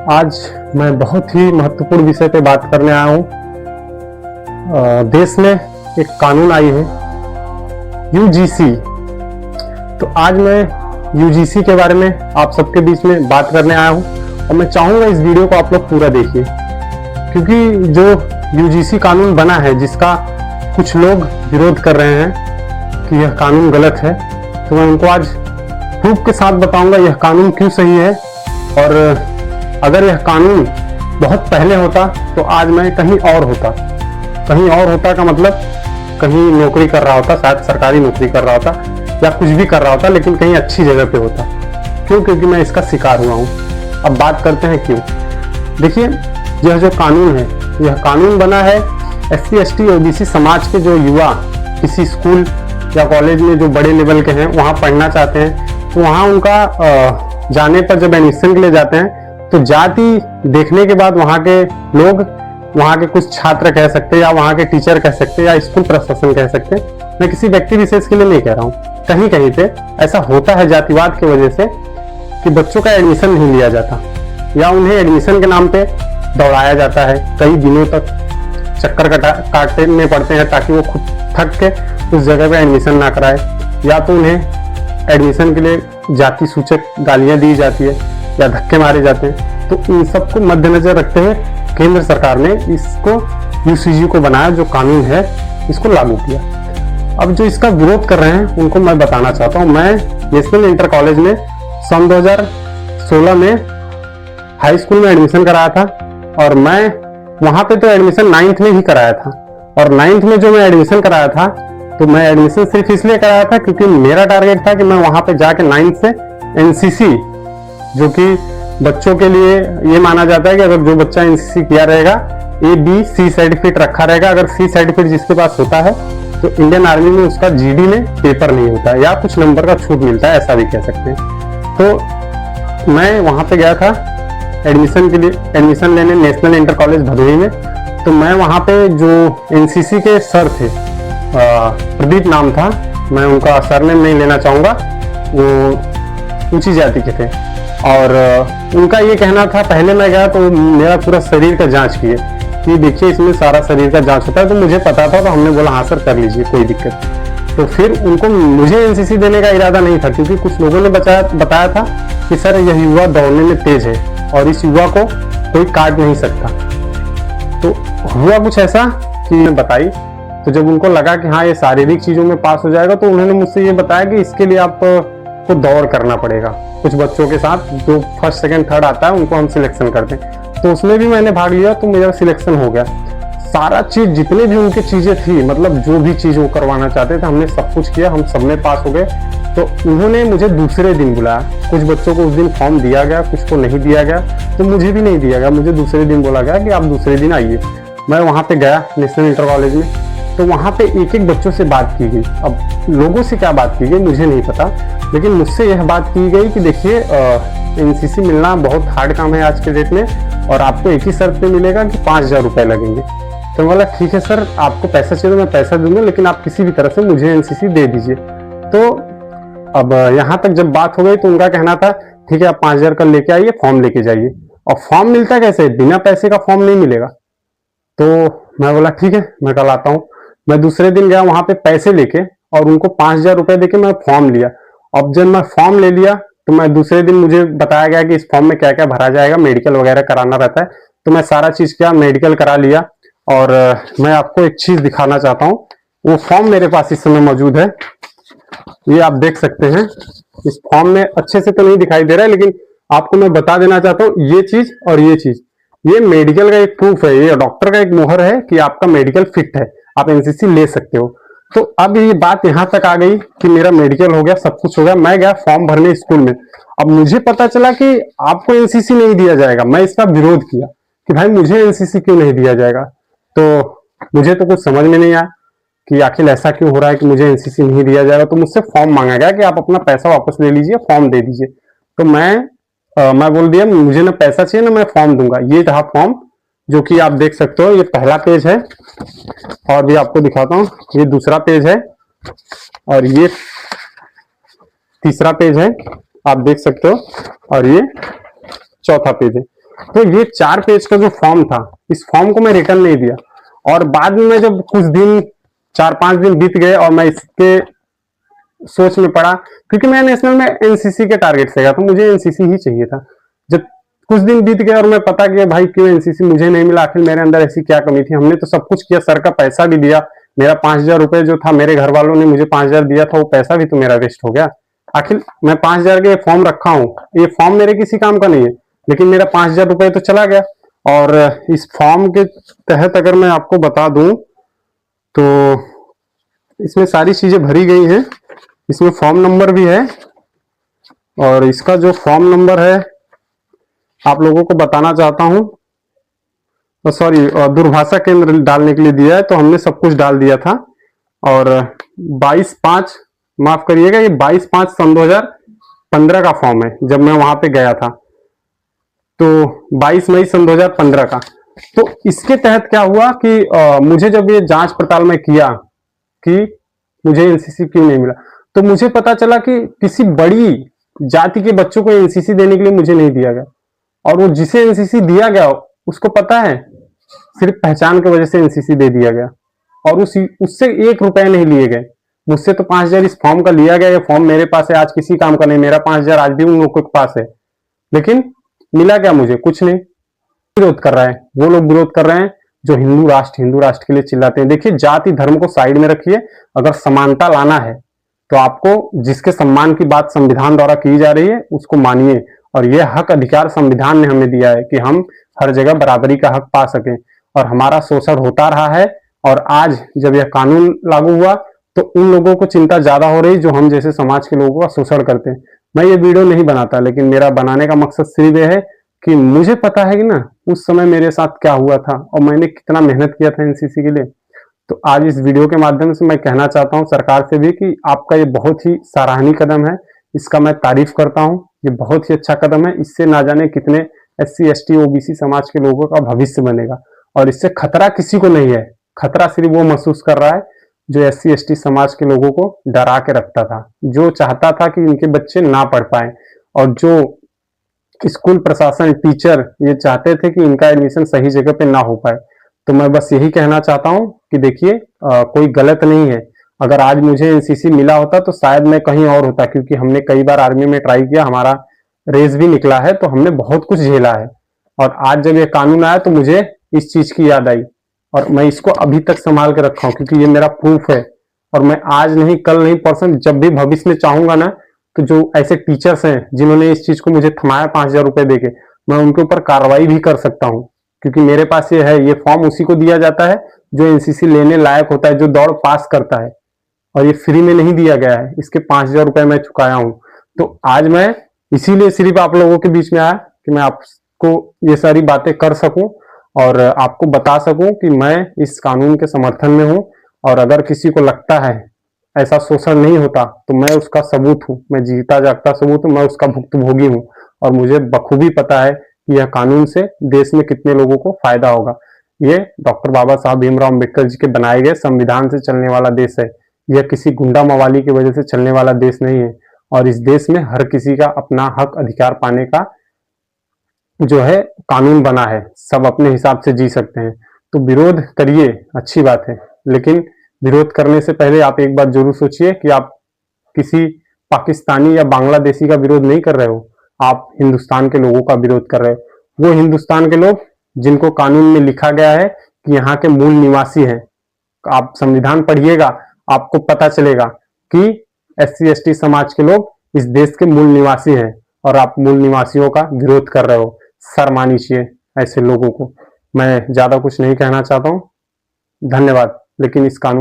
आज मैं बहुत ही महत्वपूर्ण विषय पे बात करने आया हूँ। देश में एक कानून आई है यूजीसी। तो आज मैं यूजीसी के बारे में आप सबके बीच में बात करने आया हूँ और मैं चाहूँगा इस वीडियो को आप लोग पूरा देखिए, क्योंकि जो यूजीसी कानून बना है जिसका कुछ लोग विरोध कर रहे हैं कि यह कानून गलत है, तो मैं उनको आज प्रूफ के साथ बताऊंगा यह कानून क्यों सही है। और अगर यह कानून बहुत पहले होता तो आज मैं कहीं और होता का मतलब कहीं नौकरी कर रहा होता, शायद सरकारी नौकरी कर रहा होता या कुछ भी कर रहा होता, लेकिन कहीं अच्छी जगह पे होता। क्यों? क्योंकि मैं इसका शिकार हुआ हूँ। अब बात करते हैं क्यों। देखिए, यह जो कानून है, यह कानून बना है SC ST OBC समाज के जो युवा किसी स्कूल या कॉलेज में जो बड़े लेवल के हैं वहाँ पढ़ना चाहते हैं, तो वहाँ उनका जाने पर जब एडमिशन के लिए जाते हैं तो जाति देखने के बाद वहाँ के लोग, वहाँ के कुछ छात्र कह सकते हैं या वहाँ के टीचर कह सकते हैं या स्कूल प्रशासन कह सकते हैं, मैं किसी व्यक्ति विशेष के लिए नहीं कह रहा हूँ, कहीं कहीं पे ऐसा होता है जातिवाद की वजह से कि बच्चों का एडमिशन नहीं लिया जाता या उन्हें एडमिशन के नाम पे दौड़ाया जाता है। कई दिनों तक चक्कर काटने पड़ते हैं ताकि वो खुद थक के उस जगह पे एडमिशन ना कराए, या तो उन्हें एडमिशन के लिए जाति सूचक गालियां दी जाती है या धक्के मारे जाते हैं। तो इन सबको मद्देनजर रखते हुए केंद्र सरकार ने इसको यूसीजी को बनाया, जो कानून है इसको लागू किया। अब जो इसका विरोध कर रहे हैं उनको मैं बताना चाहता हूँ। मैं नेशनल इंटर कॉलेज में सन 2016 में हाई स्कूल में एडमिशन कराया था और मैं वहां पे तो एडमिशन 9th में ही कराया था। और 9th में जो मैं एडमिशन कराया था तो मैं एडमिशन सिर्फ इसलिए कराया था क्योंकि मेरा टारगेट था कि मैं वहां पे जाके 9th से एनसीसी, जो कि बच्चों के लिए ये माना जाता है कि अगर जो बच्चा एनसीसी किया रहेगा ABC सर्टिफिकेट रखा रहेगा, अगर C सर्टिफिकेट जिसके पास होता है तो इंडियन आर्मी में उसका GD में पेपर नहीं होता है या कुछ नंबर का छूट मिलता है, ऐसा भी कह सकते हैं। तो मैं वहां पे गया था एडमिशन के लिए, एडमिशन लेने नेशनल इंटर कॉलेज भदोही में। तो मैं वहां पे जो एनसीसी के सर थे, प्रदीप नाम था, मैं उनका सरनेम नहीं लेना चाहूंगा, वो ऊंची जाति के थे। और उनका ये कहना था, पहले मैं गया तो मेरा पूरा शरीर का जांच किए कि देखिए इसमें सारा शरीर का जांच होता है। तो मुझे पता था, तो हमने बोला हाँ सर कर लीजिए, कोई दिक्कत। तो फिर उनको मुझे एनसीसी देने का इरादा नहीं था, क्योंकि कुछ लोगों ने बताया था कि सर यह युवा दौड़ने में तेज है और इस युवा को कोई काट नहीं सकता। तो हुआ कुछ ऐसा कि मैं बताई, तो जब उनको लगा कि हाँ ये शारीरिक चीजों में पास हो जाएगा, तो उन्होंने मुझसे ये बताया कि इसके लिए आपको दौड़ करना पड़ेगा कुछ बच्चों के साथ, जो फर्स्ट सेकंड थर्ड आता है उनको हम सिलेक्शन करते हैं। तो उसमें भी मैंने भाग लिया, तो मेरा सिलेक्शन हो गया। सारा चीज जितने भी उनकी चीजें थी, मतलब जो भी चीज वो करवाना चाहते थे हमने सब कुछ किया, हम सब में पास हो गए। तो उन्होंने मुझे दूसरे दिन बुलाया। कुछ बच्चों को उस दिन फॉर्म दिया गया, कुछ को नहीं दिया गया, तो मुझे भी नहीं दिया गया। मुझे दूसरे दिन बोला गया कि आप दूसरे दिन आइए। मैं वहां पे गया नेशनल इंटर कॉलेज में, तो वहां पे एक एक बच्चों से बात की गई। अब लोगों से क्या बात की गई मुझे नहीं पता, लेकिन मुझसे यह बात की गई कि देखिए एनसीसी मिलना बहुत हार्ड काम है आज के डेट में, और आपको एक ही शर्त पे मिलेगा कि 5000 रुपए लगेंगे। तो बोला ठीक है सर, आपको पैसा चाहिए तो मैं पैसा दूंगा, लेकिन आप किसी भी तरह से मुझे एनसीसी दे दीजिए। तो अब यहाँ तक जब बात हो गई तो उनका कहना था ठीक है आप 5000 का लेके आइए, फॉर्म लेके जाइए। और फॉर्म मिलता कैसे? बिना पैसे का फॉर्म नहीं मिलेगा। तो मैं बोला ठीक है मैं कल आता हूँ। मैं दूसरे दिन गया वहां पे पैसे लेके और उनको 5000 रुपए देके मैं फॉर्म लिया। अब जब मैं फॉर्म ले लिया तो मैं दूसरे दिन मुझे बताया गया कि इस फॉर्म में क्या क्या भरा जाएगा, मेडिकल वगैरह कराना रहता है। तो मैं सारा चीज किया, मेडिकल करा लिया। और मैं आपको एक चीज दिखाना चाहता हूँ, वो फॉर्म मेरे पास इस समय मौजूद है, ये आप देख सकते हैं। इस फॉर्म में अच्छे से तो नहीं दिखाई दे रहा है, लेकिन आपको मैं बता देना चाहता हूँ ये चीज और ये चीज, ये मेडिकल का एक प्रूफ है, ये डॉक्टर का एक मोहर है कि आपका मेडिकल फिट है, आप एनसीसी ले सकते हो। तो अब ये बात यहां तक आ गई कि मेरा मेडिकल हो गया, सब कुछ हो गया। मैं गया फॉर्म भरने स्कूल में। अब मुझे पता चला कि आपको एनसीसी नहीं दिया जाएगा। मैं इसका विरोध किया कि भाई मुझे एनसीसी क्यों नहीं दिया जाएगा। तो मुझे तो कुछ समझ में नहीं आया कि आखिर ऐसा क्यों हो रहा है कि मुझे एनसीसी नहीं दिया जाएगा। तो मुझसे फॉर्म मांगा गया कि आप अपना पैसा वापस ले लीजिए, फॉर्म दे दीजिए। तो मैं बोल दिया मुझे ना पैसा चाहिए ना मैं फॉर्म दूंगा। ये रहा फॉर्म, जो कि आप देख सकते हो, ये पहला पेज है और भी आपको दिखाता हूँ, ये दूसरा पेज है और ये तीसरा पेज है, आप देख सकते हो, और ये चौथा पेज है। तो ये 4 पेज का जो फॉर्म था, इस फॉर्म को मैं रिटर्न नहीं दिया। और बाद में मैं जब कुछ दिन 4-5 दिन बीत गए और मैं इसके सोच में पड़ा, क्योंकि मैं नेशनल में एनसीसी के टारगेट से गया, तो मुझे एनसीसी ही चाहिए था। जब कुछ दिन बीत गए और मैं पता किया भाई क्यों एनसीसी मुझे नहीं मिला, आखिर मेरे अंदर ऐसी क्या कमी थी। हमने तो सब कुछ किया, सर का पैसा भी दिया, मेरा 5,000 रुपए जो था, मेरे घर वालों ने मुझे 5,000 दिया था, वो पैसा भी तो मेरा वेस्ट हो गया। आखिर मैं 5,000 के फॉर्म रखा हूँ, ये फॉर्म मेरे किसी काम का नहीं है, लेकिन मेरा 5,000 रुपए तो चला गया। और इस फॉर्म के तहत अगर मैं आपको बता दूं तो इसमें सारी चीजें भरी गई हैं, इसमें फॉर्म नंबर भी है, और इसका जो फॉर्म नंबर है आप लोगों को बताना चाहता हूं। सॉरी, दूरभाषा केंद्र डालने के लिए दिया है, तो हमने सब कुछ डाल दिया था। और 22/5, माफ करिएगा, ये 22/5 सन 2015 का फॉर्म है, जब मैं वहां पे गया था, तो 22 मई सन 2015 का। तो इसके तहत क्या हुआ कि मुझे जब ये जांच पड़ताल में किया कि मुझे एनसीसी क्यों नहीं मिला, तो मुझे पता चला कि किसी बड़ी जाति के बच्चों को एनसीसी देने के लिए मुझे नहीं दिया गया। और वो जिसे एनसीसी दिया गया उसको पता है, सिर्फ पहचान की वजह से एनसीसी दे दिया गया, और उससे 1 रुपए नहीं लिए गए। मुझसे तो 5,000 इस फॉर्म का लिया गया, ये फॉर्म मेरे पास है, आज किसी काम का नहीं, मेरा 5,000 आज भी उन लोगों के पास है, लेकिन मिला क्या मुझे? कुछ नहीं। विरोध कर रहा है, वो लोग विरोध कर रहे हैं जो हिंदू राष्ट्र के लिए चिल्लाते हैं। देखिए, जाति धर्म को साइड में रखिए, अगर समानता लाना है तो आपको जिसके सम्मान की बात संविधान द्वारा की जा रही है उसको मानिए। और यह हक अधिकार संविधान ने हमें दिया है कि हम हर जगह बराबरी का हक पा सकें, और हमारा शोषण होता रहा है। और आज जब यह कानून लागू हुआ तो उन लोगों को चिंता ज्यादा हो रही जो हम जैसे समाज के लोगों का शोषण करते हैं। मैं ये वीडियो नहीं बनाता, लेकिन मेरा बनाने का मकसद सिर्फ यह है कि मुझे पता है कि ना उस समय मेरे साथ क्या हुआ था और मैंने कितना मेहनत किया था एनसीसी के लिए। तो आज इस वीडियो के माध्यम से मैं कहना चाहता हूं सरकार से भी कि आपका ये बहुत ही सराहनीय कदम है, इसका मैं तारीफ करता हूं। ये बहुत ही अच्छा कदम है, इससे ना जाने कितने SC ST OBC समाज के लोगों का भविष्य बनेगा। और इससे खतरा किसी को नहीं है, खतरा सिर्फ वो महसूस कर रहा है जो SC ST समाज के लोगों को डरा के रखता था, जो चाहता था कि इनके बच्चे ना पढ़ पाए, और जो स्कूल प्रशासन, टीचर ये चाहते थे कि इनका एडमिशन सही जगह पे ना हो पाए। तो मैं बस यही कहना चाहता हूं कि देखिए, कोई गलत नहीं है। अगर आज मुझे एनसीसी मिला होता तो शायद मैं कहीं और होता, क्योंकि हमने कई बार आर्मी में ट्राई किया, हमारा रेस भी निकला है, तो हमने बहुत कुछ झेला है। और आज जब ये कानून आया तो मुझे इस चीज की याद आई, और मैं इसको अभी तक संभाल के रखा हूं, क्योंकि ये मेरा प्रूफ है। और मैं आज नहीं, कल नहीं, परसों, जब भी भविष्य में चाहूंगा ना, तो जो ऐसे टीचर्स हैं जिन्होंने इस चीज को मुझे थमाया 5,000 रुपए देके, मैं उनके ऊपर कार्रवाई भी कर सकता हूं। क्योंकि मेरे पास ये है, ये फॉर्म उसी को दिया जाता है जो एनसीसी लेने लायक होता है, जो दौड़ पास करता है, और ये फ्री में नहीं दिया गया है, इसके 5,000 रुपए मैं चुकाया हूं। तो आज मैं इसीलिए सिर्फ आप लोगों के बीच में आया कि मैं आपको ये सारी बातें कर सकूं और आपको बता सकूं कि मैं इस कानून के समर्थन में हूं। और अगर किसी को लगता है ऐसा शोषण नहीं होता तो मैं उसका सबूत हूं, मैं जीता जागता सबूत हूं, मैं उसका भुक्तभोगी हूं। और मुझे बखूबी पता है कि यह कानून से देश में कितने लोगों को फायदा होगा। ये डॉक्टर बाबा साहब भीमराव अम्बेडकर जी के बनाए गए संविधान से चलने वाला देश है, यह किसी गुंडा मवाली की वजह से चलने वाला देश नहीं है। और इस देश में हर किसी का अपना हक अधिकार पाने का जो है कानून बना है, सब अपने हिसाब से जी सकते हैं। तो विरोध करिए, अच्छी बात है, लेकिन विरोध करने से पहले आप एक बात जरूर सोचिए कि आप किसी पाकिस्तानी या बांग्लादेशी का विरोध नहीं कर रहे हो, आप हिंदुस्तान के लोगों का विरोध कर रहे हो। वो हिंदुस्तान के लोग जिनको कानून में लिखा गया है कि यहाँ के मूल निवासी हैं। आप संविधान पढ़िएगा, आपको पता चलेगा कि SC ST समाज के लोग इस देश के मूल निवासी हैं, और आप मूल निवासियों का विरोध कर रहे हो। शर्म आनी चाहिए ऐसे लोगों को। मैं ज्यादा कुछ नहीं कहना चाहता हूँ, धन्यवाद। लेकिन इस कानून